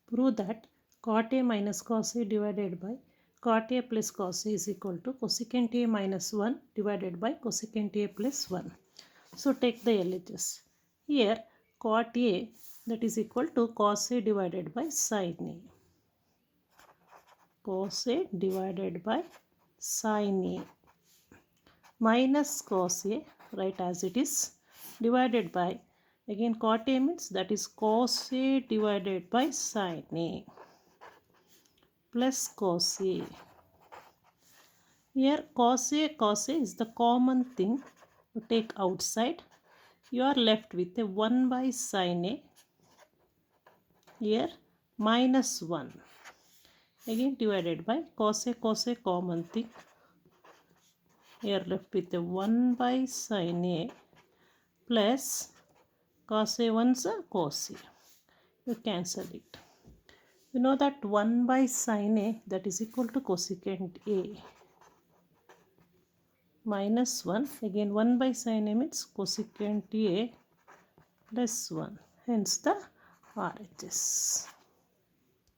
Prove that cot A minus cos A divided by cot A plus cos A is equal to cosecant A minus 1 divided by cosecant A plus 1. So take the LHS. Here cot A, that is equal to cos A divided by sin A. Cos A divided by sin A minus cos A, right as it is, divided by, again cot A means that is cos A divided by sin A plus cos A. Here cos A is the common thing to take outside. You are left with a 1 by sin A. Here minus 1. Again divided by cos A common thing. Here left with a 1 by sin A plus cos A 1's cos A. You cancel it. You know that 1 by sin A, that is equal to cosecant A minus 1. Again 1 by sin A means cosecant A plus 1. Hence the RHS.